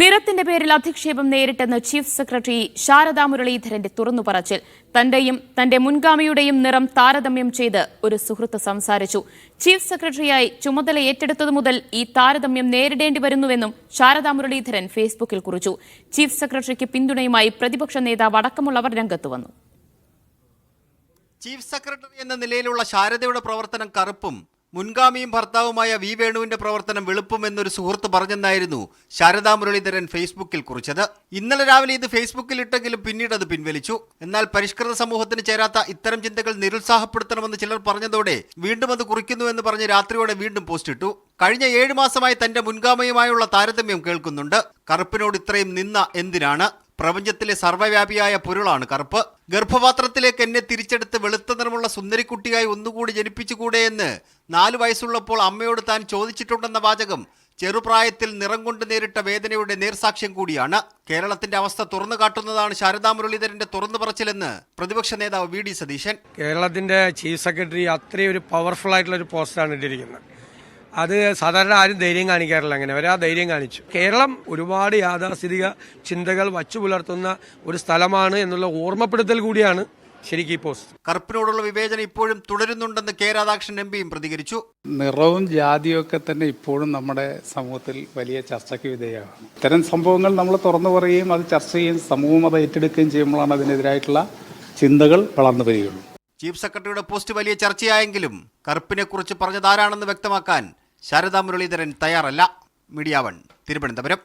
നിറത്തിന്റെ പേരിൽ അധിക്ഷേപം നേരിട്ടെന്ന് chief secretary Saradha മുരളീധരന്റെ തുറന്നുപറച്ചിൽ. തന്റെയും തന്റെ മുൻഗാമിയുടെയും നിറം താരതമ്യം ചെയ്ത് ഒരു സുഹൃത്ത് സംസാരിച്ചു. ചീഫ് സെക്രട്ടറിയായി ചുമതല ഏറ്റെടുത്തതു മുതൽ ഈ താരതമ്യം നേരിടേണ്ടി വരുന്നുവെന്നും ശാരദാ മുരളീധരൻ ഫേസ്ബുക്കിൽ കുറിച്ചു. ചീഫ് സെക്രട്ടറിക്ക് പിന്തുണയുമായി പ്രതിപക്ഷ നേതാവ് അടക്കമുള്ളവർ രംഗത്ത് വന്നു. ചീഫ് സെക്രട്ടറി എന്ന നിലയിലുള്ള ശാരദയുടെ പ്രവർത്തനം കറുപ്പും മുൻഗാമിയും ഭർത്താവുമായ വി വേണുവിന്റെ പ്രവർത്തനം വെളുപ്പും എന്നൊരു സുഹൃത്ത് പറഞ്ഞെന്നായിരുന്നു ശാരദാ മുരളീധരൻ ഫേസ്ബുക്കിൽ കുറിച്ചത്. ഇന്നലെ രാവിലെ ഇത് ഫേസ്ബുക്കിൽ ഇട്ടെങ്കിലും പിന്നീട് അത് പിൻവലിച്ചു. എന്നാൽ പരിഷ്കൃത സമൂഹത്തിന് ചേരാത്ത ഇത്തരം ചിന്തകൾ നിരുത്സാഹപ്പെടുത്തണമെന്ന് ചിലർ പറഞ്ഞതോടെ വീണ്ടും അത് കുറിക്കുന്നുവെന്ന് പറഞ്ഞ് രാത്രിയോടെ വീണ്ടും പോസ്റ്റ് ഇട്ടു. കഴിഞ്ഞ 7 മാസമായി തന്റെ മുൻഗാമിയുമായുള്ള താരതമ്യം കേൾക്കുന്നുണ്ട്. കറുപ്പിനോട് ഇത്രയും നിന്ന എന്തിനാണ്? പ്രപഞ്ചത്തിലെ സർവ്വവ്യാപിയായ പൊരുളാണ് കറുപ്പ്. ഗർഭപാത്രത്തിലേക്ക് എന്നെ തിരിച്ചെടുത്ത് വെളുത്ത നിറമുള്ള സുന്ദരിക്കുട്ടിയായി ഒന്നുകൂടി ജനിപ്പിച്ചുകൂടെ എന്ന് 4 വയസ്സുള്ളപ്പോൾ അമ്മയോട് താൻ ചോദിച്ചിട്ടുണ്ടെന്ന വാചകം ചെറുപ്രായത്തിൽ നിറം കൊണ്ട് നേരിട്ട വേദനയുടെ നേർസാക്ഷ്യം കൂടിയാണ്. കേരളത്തിന്റെ അവസ്ഥ തുറന്നു കാട്ടുന്നതാണ് ശാരദാ മുരളീധരന്റെ തുറന്നു പറച്ചിലെന്ന് പ്രതിപക്ഷ നേതാവ് വി ഡി സതീശൻ. കേരളത്തിന്റെ ചീഫ് സെക്രട്ടറി അത്രയും ഒരു പവർഫുൾ ആയിട്ടുള്ള ഒരു പോസ്റ്റാണ് ഇട്ടിരിക്കുന്നത്. അത് സാധാരണ ആരും ധൈര്യം കാണിക്കാറില്ല. അങ്ങനെ അവരാ ധൈര്യം കാണിച്ചു. കേരളം ഒരുപാട് യാഥാസ്ഥിതിക ചിന്തകൾ വച്ചു പുലർത്തുന്ന ഒരു സ്ഥലമാണ് എന്നുള്ള ഓർമ്മപ്പെടുത്തൽ കൂടിയാണ് ശരിക്കും ഈ പോസ്റ്റ്. കറുപ്പിനോടുള്ള വിവേചനം ഇപ്പോഴും തുടരുന്നുണ്ടെന്ന് കെ രാധാകൃഷ്ണൻ എം പിയും പ്രതികരിച്ചു. നിറവും ജാതിയും ഒക്കെ തന്നെ ഇപ്പോഴും നമ്മുടെ സമൂഹത്തിൽ വലിയ ചർച്ചയ്ക്ക് വിധേയമാണ്. ഇത്തരം സംഭവങ്ങൾ നമ്മൾ തുറന്നു പറയുകയും അത് ചർച്ച ചെയ്യുകയും സമൂഹം അത് ഏറ്റെടുക്കുകയും ചെയ്യുമ്പോഴാണ് അതിനെതിരായിട്ടുള്ള ചിന്തകൾ വളർന്നു വരികയുള്ളൂ. ചീഫ് സെക്രട്ടറിയുടെ പോസ്റ്റ് വലിയ ചർച്ചയായെങ്കിലും കറുപ്പിനെ കുറിച്ച് പറഞ്ഞതാരാണെന്ന് വ്യക്തമാക്കാൻ ശാരദാ മുരളീധരൻ തയ്യാറല്ല. മീഡിയ 1 തിരുവനന്തപുരം.